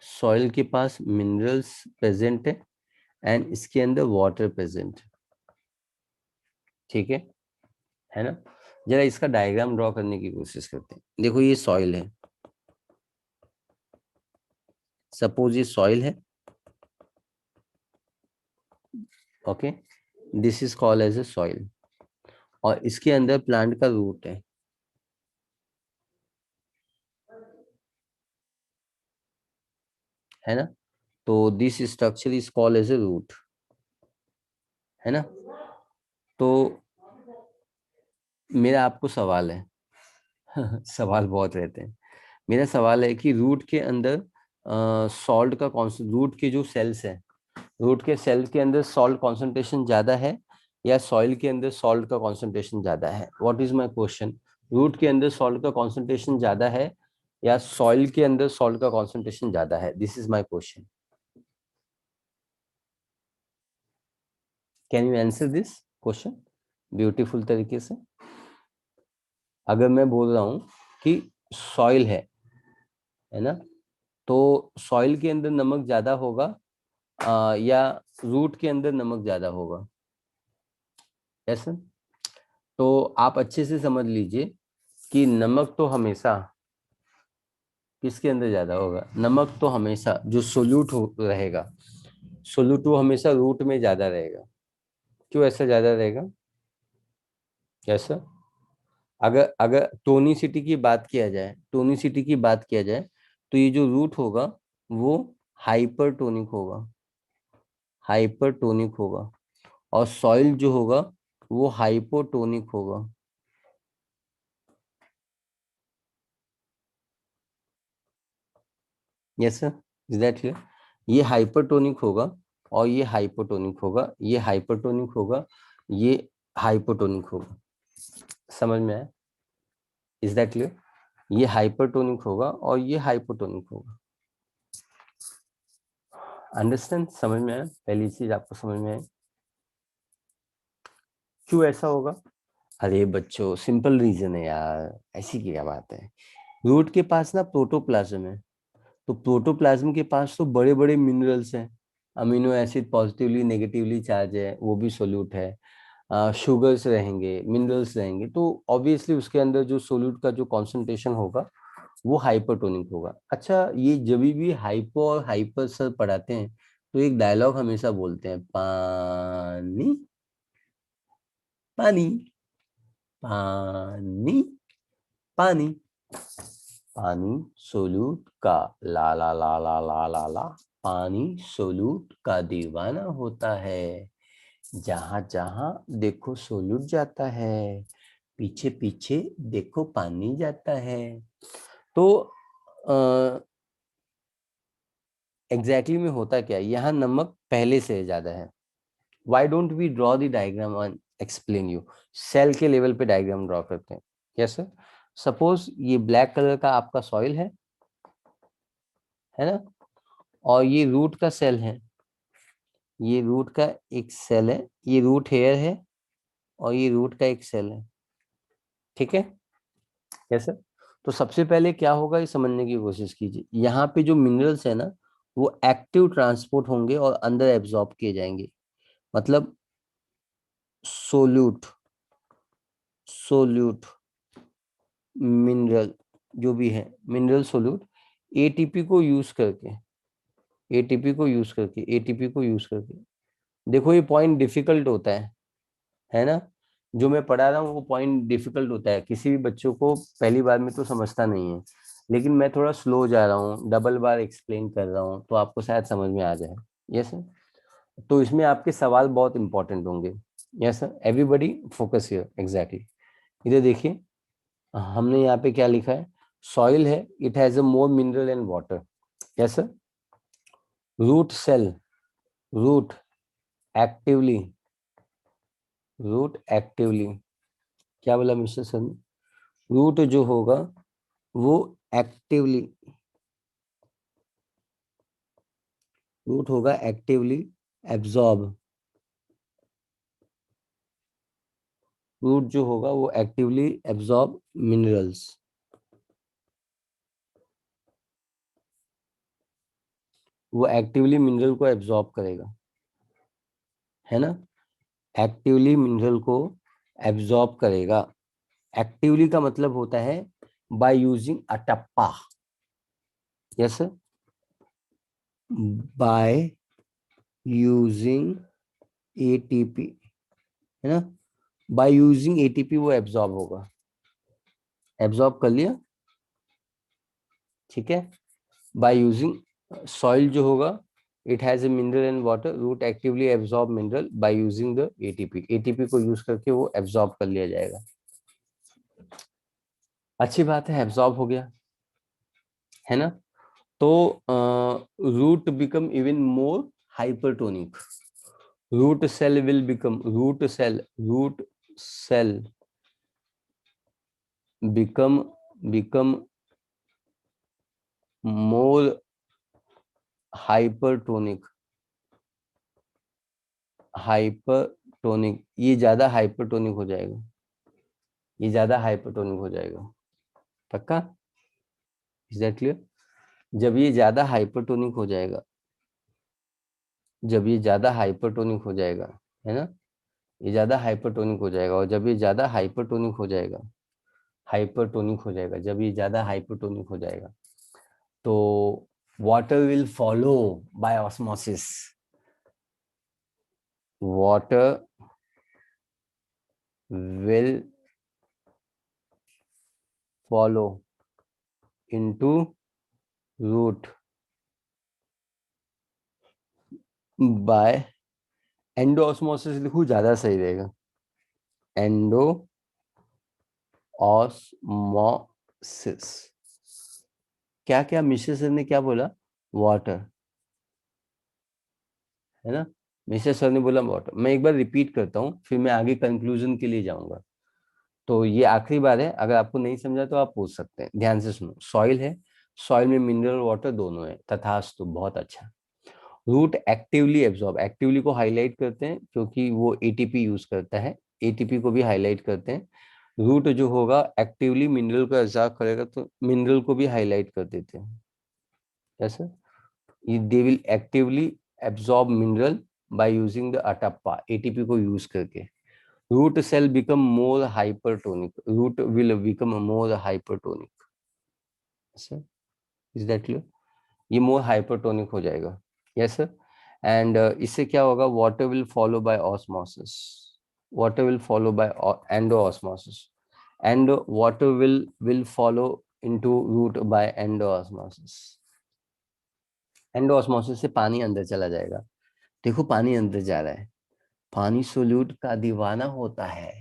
soil के पास मिनरल्स प्रेजेंट है एंड इसके अंदर वाटर प्रेजेंट। ठीक है ना। जरा इसका डायग्राम ड्रॉ करने की कोशिश करते हैं। देखो ये सॉइल है, सपोज ये सॉइल है, okay, this is called as a soil, और इसके अंदर प्लांट का रूट है ना। तो this structure is called as a root, है ना। तो मेरा आपको सवाल है सवाल बहुत रहते हैं। मेरा सवाल है कि रूट के अंदर सॉल्ट का रूट के जो सेल्स है, रूट के सेल के अंदर सॉल्ट कॉन्सेंट्रेशन ज्यादा है या सॉइल के अंदर सॉल्ट का कॉन्सेंट्रेशन ज्यादा है? What is my question. Root के अंदर सॉल्ट का कॉन्सेंट्रेशन ज्यादा है या सॉइल के अंदर सॉल्ट का कॉन्सेंट्रेशन ज्यादा है? This is my question. Can you answer this question beautiful तरीके से? अगर मैं बोल रहा हूं कि सॉइल है ना, तो सॉइल के अंदर नमक ज्यादा होगा या रूट के अंदर नमक ज्यादा होगा? ऐसा, तो आप अच्छे से समझ लीजिए कि नमक तो हमेशा किसके अंदर ज्यादा होगा? नमक तो हमेशा जो सोल्यूट हो रहेगा, सोल्यूट वो हमेशा रूट में ज्यादा रहेगा। क्यों ऐसा ज्यादा रहेगा? कैसा? अगर अगर टोनिसिटी की बात किया जाए, टोनिसिटी की बात किया जाए, तो ये जो रूट होगा वो हाइपरटोनिक होगा, हाइपरटोनिक होगा, और सॉइल जो होगा वो हाइपोटोनिक होगा। Yes sir, is that clear? ये हाइपरटोनिक होगा और ये हाइपोटोनिक होगा, ये हाइपरटोनिक होगा, ये हाइपोटोनिक होगा। समझ में आया? Is that clear? ये हाइपरटोनिक होगा और ये हाइपोटोनिक होगा। अंडरस्टैंड? समझ में आया? पहली चीज आपको समझ में आई। क्यों ऐसा होगा? अरे बच्चों, सिंपल रीजन है यार, ऐसी क्या बात है। रूट के पास ना प्रोटोप्लाज्म है, तो प्रोटोप्लाज्म के पास तो बड़े बड़े मिनरल्स हैं, amino acid positively negatively charge है, वो भी सोल्यूट है, शुगर्स रहेंगे, मिनरल्स रहेंगे, तो ऑब्वियसली उसके अंदर जो सोल्यूट का जो कॉन्सेंट्रेशन होगा वो हाइपरटोनिक होगा। अच्छा, ये जब भी हाइपो और हाइपर सर पढ़ाते हैं तो एक डायलॉग हमेशा बोलते हैं, पानी पानी पानी पानी, पानी सोल्यूट का ला ला ला ला ला ला ला, पानी सोल्यूट का दीवाना होता है, जहां जहां देखो सोल्यूट जाता है, पीछे पीछे देखो पानी जाता है। तो एग्जैक्टली में होता क्या है, यहाँ नमक पहले से ज्यादा है। Why don't we draw the diagram and explain you. Cell के लेवल पे डायग्राम ड्रॉ करते हैं। Yes sir. सपोज ये ब्लैक कलर का आपका सॉइल है ना, और ये रूट का सेल है, ये रूट का एक सेल है, ये रूट हेयर है, और ये रूट का एक सेल है। ठीक है? कैसे? तो सबसे पहले क्या होगा ये समझने की कोशिश कीजिए। यहाँ पे जो मिनरल्स है ना, वो एक्टिव ट्रांसपोर्ट होंगे और अंदर एब्जॉर्ब किए जाएंगे। मतलब सोल्यूट, सोल्यूट मिनरल जो भी है, मिनरल सोल्यूट एटीपी को यूज करके, एटीपी को यूज करके, एटीपी को यूज करके, देखो ये पॉइंट डिफिकल्ट होता है ना। जो मैं पढ़ा रहा हूँ वो पॉइंट डिफिकल्ट होता है, किसी भी बच्चों को पहली बार में तो समझता नहीं है, लेकिन मैं थोड़ा स्लो जा रहा हूँ, डबल बार एक्सप्लेन कर रहा हूँ, तो आपको शायद समझ में आ जाए। Yes sir. तो इसमें आपके सवाल बहुत इंपॉर्टेंट होंगे। Yes sir, everybody focus here, exactly. इधर देखिए, हमने यहाँ पे क्या लिखा है, सॉइल है, it has a more mineral and water. Yes sir. Root cell, root actively, root actively, क्या बोला मिस्टर सर ने? रूट जो होगा वो एक्टिवली, रूट होगा एक्टिवली एब्जॉर्ब, रूट जो होगा वो एक्टिवली एब्जॉर्ब मिनरल्स, वो एक्टिवली मिनरल को एब्जॉर्ब करेगा, है ना? एक्टिवली मिनरल को एब्जॉर्ब करेगा। एक्टिवली का मतलब होता है बाय यूजिंग अटप्पा। यस, बाय यूजिंग एटीपी, है ना? बाय यूजिंग एटीपी वो एब्जॉर्ब होगा। एब्जॉर्ब कर लिया, ठीक है? बाय यूजिंग सॉइल जो होगा, it has a mineral and water, root actively absorb mineral by using the ATP, ATP को यूज करके वो एब्जॉर्ब कर लिया जाएगा। अच्छी बात है, एब्जॉर्ब हो गया, है ना? तो root become even more hypertonic, root cell will become, root cell become more hypertonic, hypertonic, ये ज्यादा हाइपरटोनिक हो जाएगा, ये ज्यादा हाइपरटोनिक हो जाएगा। पक्का? Is that clear? जब ये ज्यादा हाइपरटोनिक हो जाएगा, जब ये ज्यादा हाइपरटोनिक हो जाएगा, है ना? ये ज्यादा हाइपरटोनिक हो जाएगा, और जब ये ज्यादा हाइपरटोनिक हो जाएगा, हाइपरटोनिक हो जाएगा, जब ये ज्यादा हाइपरटोनिक हो जाएगा, तो water will follow by osmosis, water will follow into root by endosmosis, लिखूं ज्यादा सही रहेगा, एंडोऑस्मोसिस। क्या क्या मिश्र सर ने क्या बोला? वाटर, है ना? मिश्र सर ने बोला वाटर। मैं एक बार रिपीट करता हूँ, फिर मैं आगे कंक्लूजन के लिए जाऊंगा। तो ये आखिरी बार है, अगर आपको नहीं समझा तो आप पूछ सकते हैं। ध्यान से सुनो, सॉइल है, सॉइल में मिनरल वाटर दोनों है, तथास्तु, बहुत अच्छा। रूट एक्टिवली एब्जॉर्ब, एक्टिवली को हाईलाइट करते हैं क्योंकि वो एटीपी यूज करता है, एटीपी को भी हाईलाइट करते हैं। रूट जो होगा एक्टिवली मिनरल को एब्जॉर्ब करेगा, तो मिनरल को भी हाईलाइट कर देते हैं। ऐसा, they will actively absorb mineral by using the अटप्पा, एटीपी को यूज करके। Root cell become more hypertonic, root will become more hypertonic. Is that clear? ये मोर हाइपरटोनिक हो जाएगा। Yes sir. एंड इससे क्या होगा? Water will follow by osmosis, water will follow by endosmosis, and water will follow into root by endosmosis. Endosmosis से पानी अंदर चला जाएगा। देखो पानी अंदर जा रहा है, पानी सोल्यूट का दीवाना होता है,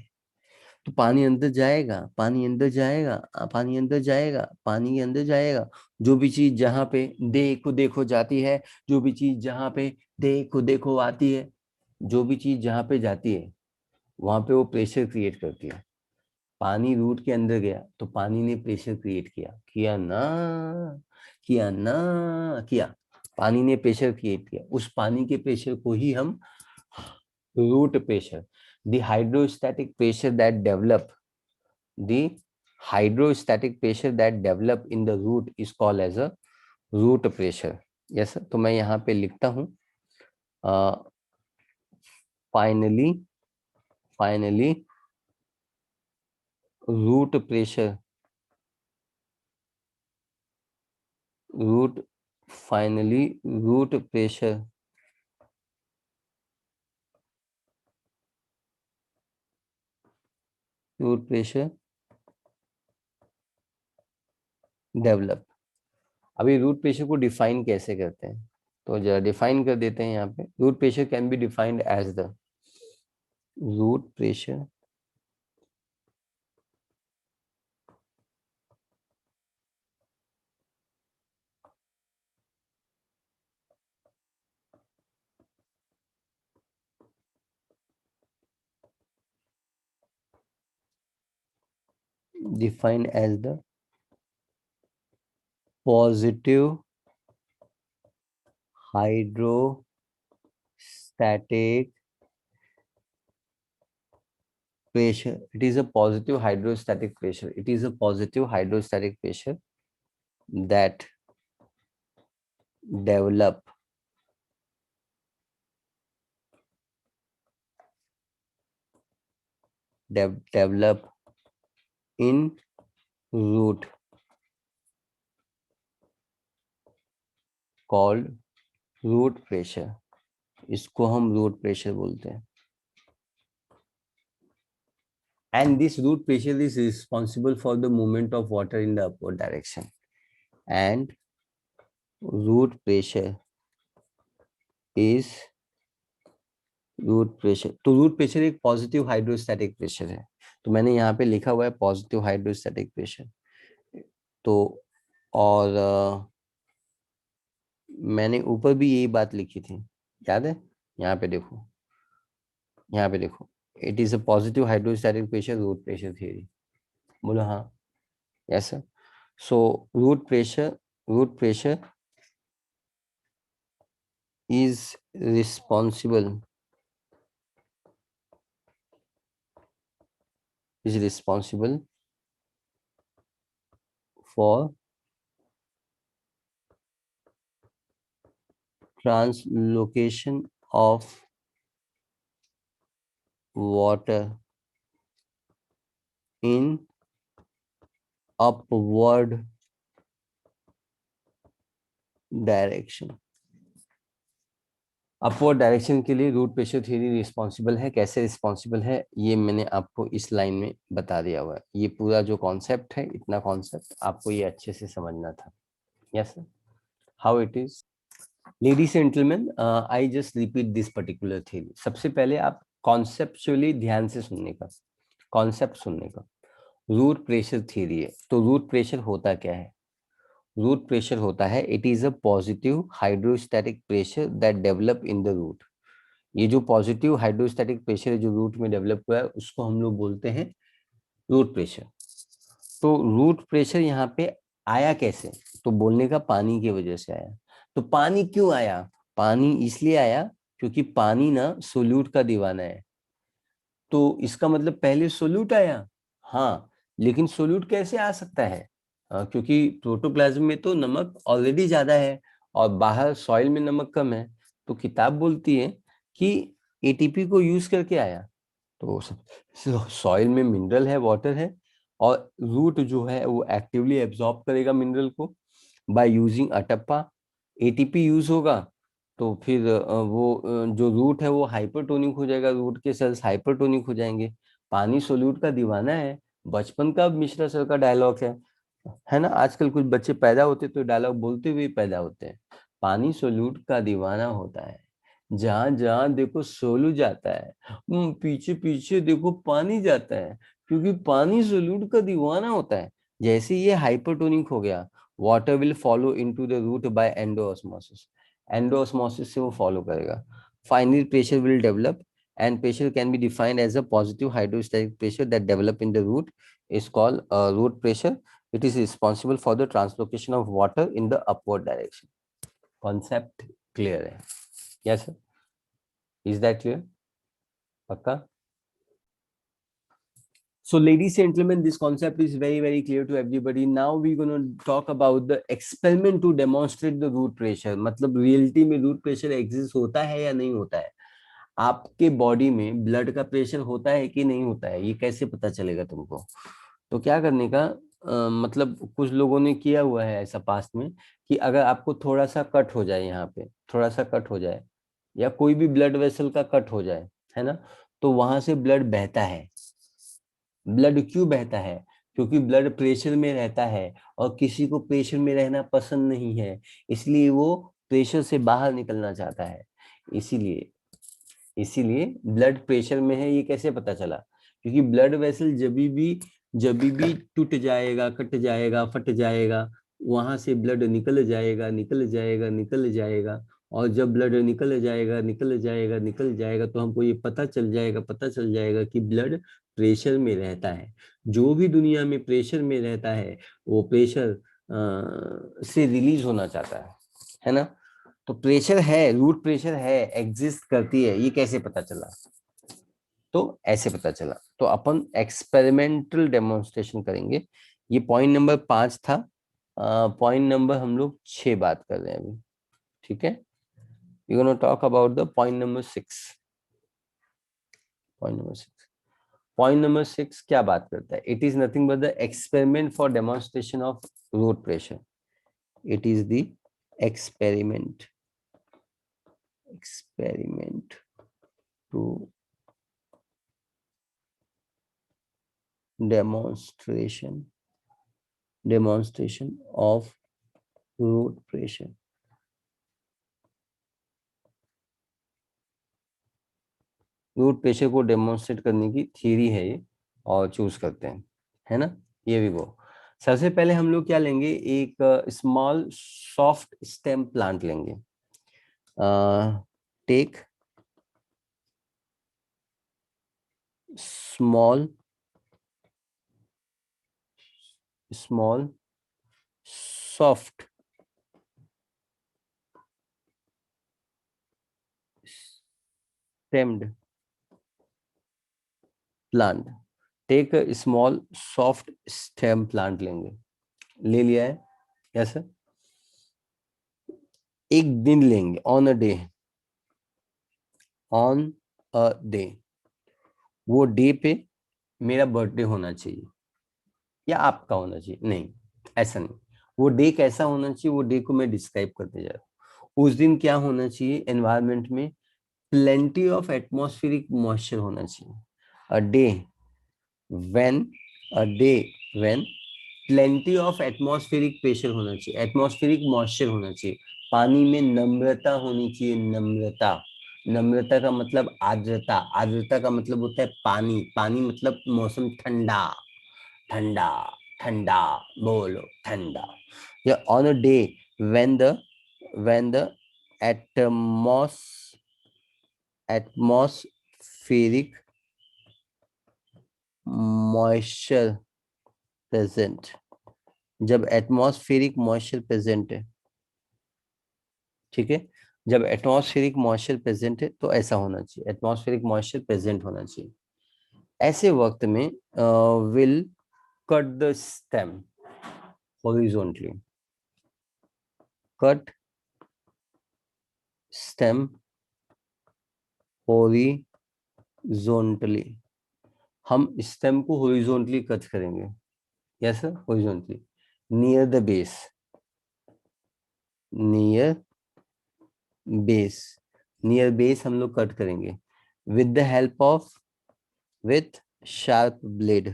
तो पानी अंदर जाएगा, पानी अंदर जाएगा, पानी अंदर जाएगा, पानी अंदर जाएगा। जो भी चीज जहाँ पे देखो देखो जाती है, जो भी चीज जहाँ पे देखो देखो आती है, जो भी चीज जहाँ पे जाती है वहां पे वो प्रेशर क्रिएट करती है। पानी रूट के अंदर गया तो पानी ने प्रेशर क्रिएट किया, किया ना, किया ना, किया। पानी ने प्रेशर क्रिएट किया, उस पानी के प्रेशर को ही हम root pressure, the hydrostatic pressure that develop, the hydrostatic pressure that develop in the root is called as a root pressure. yes sir. तो मैं यहाँ पे लिखता हूँ finally, finally root pressure, root, finally root pressure root pressure develop. अभी root pressure को define कैसे करते हैं, तो जरा डिफाइन कर देते हैं। यहाँ पे root pressure can be defined as the, root pressure defined as the positive hydrostatic pressure. It is a positive hydrostatic pressure. It is a positive hydrostatic pressure that develop develop in root called root pressure. इसको हम root pressure बोलते हैं. And this root pressure is responsible for the movement of water in the upward direction. And root pressure is root pressure. तो root pressure एक positive hydrostatic pressure है. तो मैंने यहाँ पे लिखा हुआ है पॉजिटिव हाइड्रोस्टैटिक प्रेशर. तो और मैंने ऊपर भी यही बात लिखी थी, याद है? यहाँ पे देखो, यहाँ पे देखो, it is a positive hydrostatic pressure root pressure theory. बोलो हाँ. Yes sir. So root pressure is responsible for translocation of water in upward direction. Upward direction के लिए रूट प्रेशर थ्योरी रिस्पॉन्सिबल है. कैसे रिस्पॉन्सिबल है ये मैंने आपको इस लाइन में बता दिया हुआ है. ये पूरा जो कॉन्सेप्ट है, इतना कॉन्सेप्ट आपको ये अच्छे से समझना था. Yes sir. How it is. Ladies and gentleman, I just repeat this particular theory. सबसे पहले आप कॉन्सेप्चुअली ध्यान से सुनने का, कॉन्सेप्ट सुनने का. रूट प्रेशर थ्योरी है, तो रूट प्रेशर होता क्या है? रूट प्रेशर होता है, it is a positive hydrostatic pressure that develop in the root. ये जो पॉजिटिव हाइड्रोस्टैटिक प्रेशर है जो रूट में डेवलप हुआ है, उसको हम लोग बोलते हैं रूट प्रेशर. तो रूट प्रेशर यहाँ पे आया कैसे? तो बोलने का पानी की वजह से आया. तो पानी क्यों आया? पानी इसलिए आया क्योंकि पानी ना सोल्यूट का दीवाना है. तो इसका मतलब पहले सोल्यूट आया. हाँ, लेकिन सोल्यूट कैसे आ सकता है? क्योंकि प्रोटोप्लाज्म में तो नमक ऑलरेडी ज्यादा है और बाहर सॉइल में नमक कम है. तो किताब बोलती है कि एटीपी को यूज करके आया. तो सॉइल में मिनरल है, वाटर है, और रूट जो है वो एक्टिवली एब्जॉर्ब करेगा मिनरल को बाय यूजिंग अटप्पा. एटीपी यूज होगा तो फिर जो रूट है वो हाइपरटोनिक हो जाएगा, रूट के सेल्स हाइपरटोनिक हो जाएंगे. पानी सोल्यूट का दीवाना है. बचपन का मिश्रा सर का डायलॉग है ना. आजकल कुछ बच्चे पैदा होते तो डायलॉग बोलते हुए पैदा होते हैं. पानी सोल्यूट का दीवाना होता है. जहां जहां देखो सोलू जाता है, पीछे पीछे देखो पानी जाता है, क्योंकि पानी सोल्यूट का दीवाना होता है. जैसे ये हाइपरटोनिक हो गया, water will follow into the root by endosmosis. Endosmosis से वो फॉलो करेगा. Finally pressure will develop, and pressure can be defined as a positive hydrostatic pressure that develop in the root is called root pressure. It is responsible for the translocation of water in the upward direction. Concept clear है? Yes sir. Is that clear? Pakka? So ladies and gentlemen, this concept is very clear to everybody. Now we're going to talk about the experiment to demonstrate the root pressure. मतलब reality में root pressure exist होता है या नहीं होता है? आपके body में ब्लड का प्रेशर होता है कि नहीं होता है, ये कैसे पता चलेगा तुमको? तो क्या करने का, मतलब कुछ लोगों ने किया हुआ है ऐसा पास्ट में कि अगर आपको थोड़ा सा कट हो जाए, यहाँ पे थोड़ा सा कट हो जाए, या कोई भी ब्लड वेसल का कट हो जाए, है ना, तो वहां से ब्लड बहता है. ब्लड क्यों बहता है? क्योंकि ब्लड प्रेशर में रहता है और किसी को प्रेशर में रहना पसंद नहीं है, इसलिए वो प्रेशर से बाहर निकलना चाहता है. इसीलिए इसीलिए ब्लड प्रेशर में है. ये कैसे पता चला? क्योंकि ब्लड वेसल जब भी टूट जाएगा, कट जाएगा, फट जाएगा, वहां से ब्लड निकल जाएगा, निकल जाएगा, निकल जाएगा, और जब ब्लड निकल जाएगा निकल जाएगा निकल जाएगा तो हमको ये पता चल जाएगा कि ब्लड प्रेशर में रहता है। जो भी दुनिया में प्रेशर में रहता है वो प्रेशर से रिलीज होना चाहता है ना। तो प्रेशर है, रूट प्रेशर है, एग्जिस्ट करती है, ये कैसे पता चला? तो ऐसे पता चला। तो अपन एक्सपेरिमेंटल डेमोन्स्ट्रेशन करेंगे। ये पॉइंट नंबर 5 था। पॉइंट नंबर हम लोग 6 बात कर रहे हैं अभी। ठीक है, we gonna talk about the point number 6। Point number 6, point number 6 क्या बात करता है? It is nothing but the experiment for demonstration of root pressure. It is the experiment to demonstration of root pressure। Root pressure को demonstrate करने की theory है ये, और चूज करते हैं, है ना। ये भी वो सबसे पहले हम लोग क्या लेंगे, एक स्मॉल सॉफ्ट स्टेम प्लांट लेंगे। Take small soft stemmed plant. Take small soft stem plant लेंगे। ले लिया है, यस सर। एक दिन लेंगे, ऑन अ डे। वो डे पे मेरा बर्थडे होना चाहिए या आपका होना चाहिए, नहीं ऐसा नहीं। वो डे कैसा होना चाहिए, वो डे को मैं डिस्क्राइब करते जा रहा हूँ। उस दिन क्या होना चाहिए, एनवायरनमेंट में प्लेंटी ऑफ एटमॉस्फेरिक मॉइस्चर होना चाहिए। A day when a day when plenty of atmospheric pressure होना चाहिए, एटमॉस्फेरिक मॉइस्चर होना चाहिए। पानी में नम्रता होनी चाहिए, नम्रता। नम्रता का मतलब आर्द्रता, आर्द्रता का मतलब होता है पानी, पानी मतलब मौसम ठंडा, ठंडा, ठंडा, बोलो ठंडा। या on a day when the atmos atmospheric moisture present, जब एटमॉस्फेरिक मॉइस्चर प्रेजेंट है, ठीक है। जब एटमॉस्फेरिक मॉइस्चर प्रेजेंट है तो ऐसा होना चाहिए, एटमॉस्फेरिक मॉइस्चर प्रेजेंट होना चाहिए। ऐसे वक्त में will cut the stem horizontally, cut stem horizontally. हम स्टेम को हॉरिजॉन्टली कट करेंगे, yes sir, horizontally near the base, near base, near base हम लोग कट करेंगे with the help of, with sharp blade,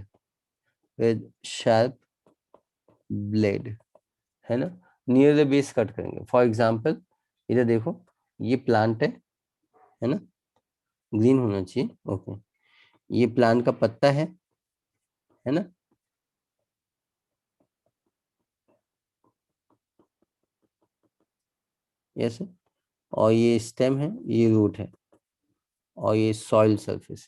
with sharp blade, है ना। Near the base cut करेंगे। For example इधर देखो, ये प्लांट है ना, ग्रीन होना चाहिए, ओके। ये प्लांट का पत्ता है ना, यस। और ये स्टेम है, ये रूट है, और ये सॉइल सरफेस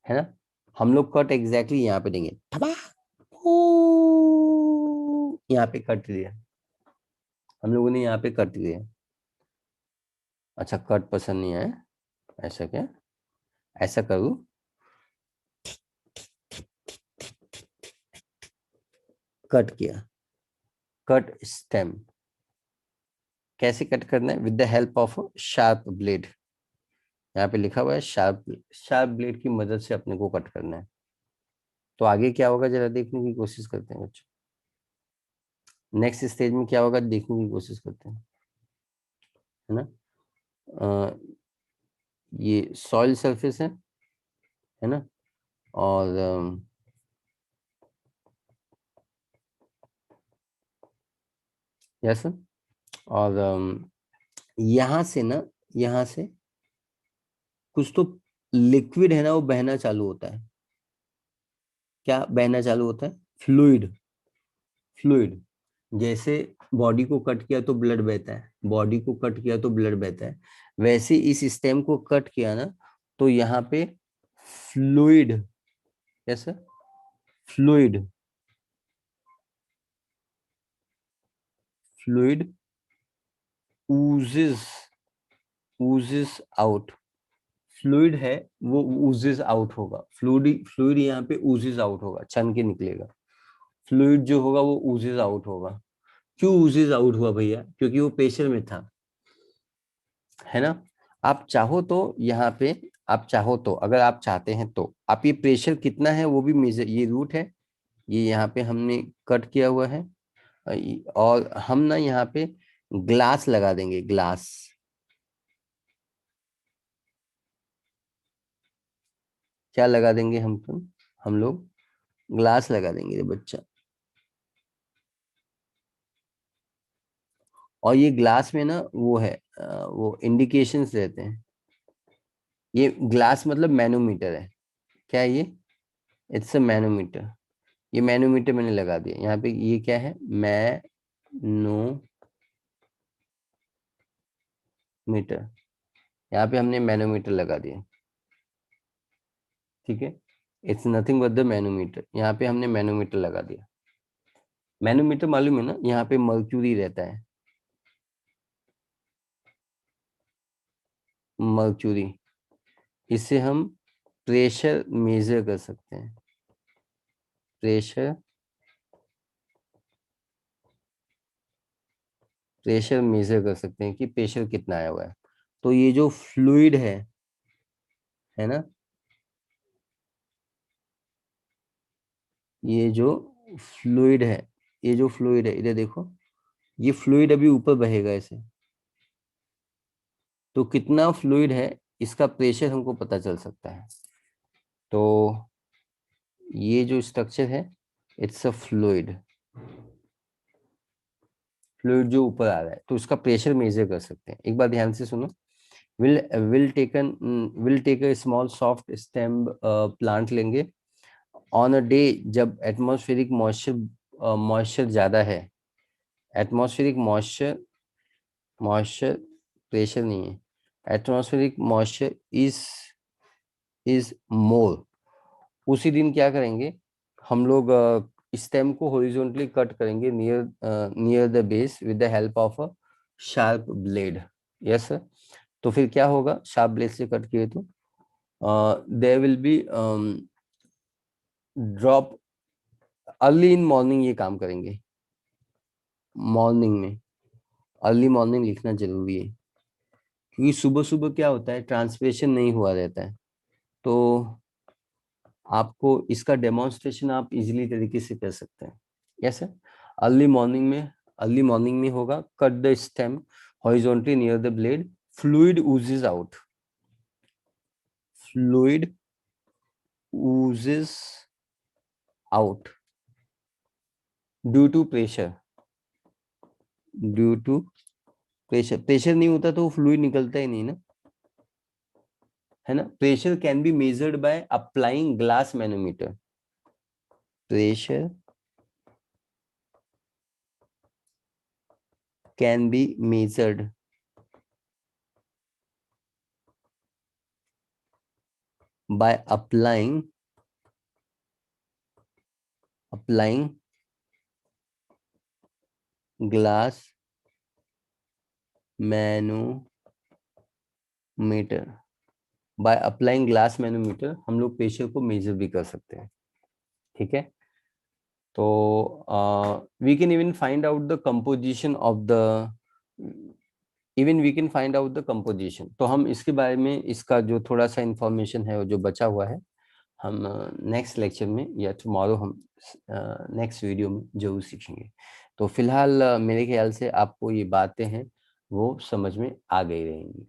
है ना। हम लोग कट एग्जैक्टली यहाँ पे देंगे, यहाँ पे कट दिया, हम लोगों ने यहाँ पे कट दिया। अच्छा, कट पसंद नहीं आया, ऐसा क्या, ऐसा करूँ, कट किया, कट स्टेम। कैसे कट करना है, with the help of sharp blade. यहाँ पे लिखा हुआ है शार्प, शार्प ब्लेड की मदद से अपने को कट करना है। तो आगे क्या होगा जरा देखने की कोशिश करते हैं बच्चों। नेक्स्ट स्टेज में क्या होगा देखने की कोशिश करते हैं, है ना। अ, ये सॉइल सरफेस है ना। और यस, और यहाँ से ना, यहाँ से कुछ तो लिक्विड है ना, वो बहना चालू होता है। क्या बहना चालू होता है, फ्लूइड, फ्लूइड। जैसे बॉडी को कट किया तो ब्लड बहता है, बॉडी को कट किया तो ब्लड बहता है। वैसे इस स्टेम को कट किया ना, तो यहाँ पे फ्लूइड, कैसे, fluid, fluid oozes, oozes out, fluid है वो oozes आउट होगा, फ्लूइड, फ्लूइड यहाँ पे oozes आउट होगा, छन के निकलेगा। फ्लूइड जो होगा वो oozes आउट होगा। क्यों oozes आउट हुआ भैया? क्योंकि वो प्रेशर में था, है ना। आप चाहो तो यहाँ पे, आप चाहो तो, अगर आप चाहते हैं तो आप ये प्रेशर कितना है वो भी मेजर, ये रूट है, ये यहाँ पे हमने कट किया हुआ है, और हम ना यहाँ पे ग्लास लगा देंगे, ग्लास, क्या लगा देंगे हम लोग ग्लास लगा देंगे रे बच्चा। और ये ग्लास में ना वो है, वो इंडिकेशंस रहते हैं। ये ग्लास मतलब मैनोमीटर है, क्या है ये? It's a manometer. ये मैनोमीटर मैंने लगा दिया यहाँ पे, ये क्या है? मैनोमीटर। यहाँ पे हमने मैनोमीटर लगा दिया, ठीक है। It's nothing but the manometer, यहाँ पे हमने मैनोमीटर लगा दिया। मैनोमीटर मालूम है ना, यहाँ पे मर्क्यूरी रहता है, मर्क्यूरी। इससे हम प्रेशर मेजर कर सकते हैं, प्रेशर, प्रेशर मेजर कर सकते हैं कि प्रेशर कितना आया हुआ है। तो ये जो फ्लूइड है ना, ये जो फ्लूइड है, ये जो फ्लूइड है, इधर देखो, ये फ्लूइड अभी ऊपर बहेगा ऐसे, तो कितना फ्लूइड है इसका प्रेशर हमको पता चल सकता है। तो ये जो स्ट्रक्चर है, इट्स अ फ्लूइड, फ्लूइड जो ऊपर आ रहा है, तो उसका प्रेशर मेजर कर सकते हैं। एक बार ध्यान से सुनो। Will take a small soft stem plant लेंगे ऑन अ डे जब एटमॉस्फेरिक मॉइस्चर, मॉइस्चर ज्यादा है, एटमॉस्फेरिक मॉइस्चर, मॉइस्चर प्रेशर नहीं है, एटमॉस्फेरिक मॉइस्चर इज मोर। उसी दिन क्या करेंगे हम लोग, स्टेम को हॉरिजॉन्टली कट करेंगे near the base with the help of a sharp blade. Yes sir. तो फिर क्या होगा, शार्प ब्लेड से कट किए तो there will be drop, early in morning ये काम करेंगे, मॉर्निंग में, अर्ली मॉर्निंग लिखना जरूरी है, क्योंकि सुबह सुबह क्या होता है, ट्रांसपिरेशन नहीं हुआ रहता है। तो आपको इसका डेमोन्स्ट्रेशन आप इजीली तरीके से कर सकते हैं। Yes sir. अर्ली मॉर्निंग में, अर्ली मॉर्निंग में होगा, cut the stem horizontally near the blade, fluid oozes out, fluid oozes out due to pressure, due to pressure, pressure नहीं होता तो वो फ्लूइड निकलता ही नहीं ना, है ना। Pressure can be measured by applying glass manometer, pressure can be measured by applying glass manometer, by applying glass manometer हम लोग प्रेशर को मेजर भी कर सकते हैं, ठीक है। तो we can even find out the composition of the, even we can find out the composition. तो हम इसके बारे में, इसका जो थोड़ा सा इंफॉर्मेशन है वो जो बचा हुआ है, हम नेक्स्ट लेक्चर में या टुमारो हम नेक्स्ट वीडियो में जरूर सीखेंगे। तो फिलहाल मेरे ख्याल से आपको ये बातें हैं वो समझ में आ गई रहेंगी।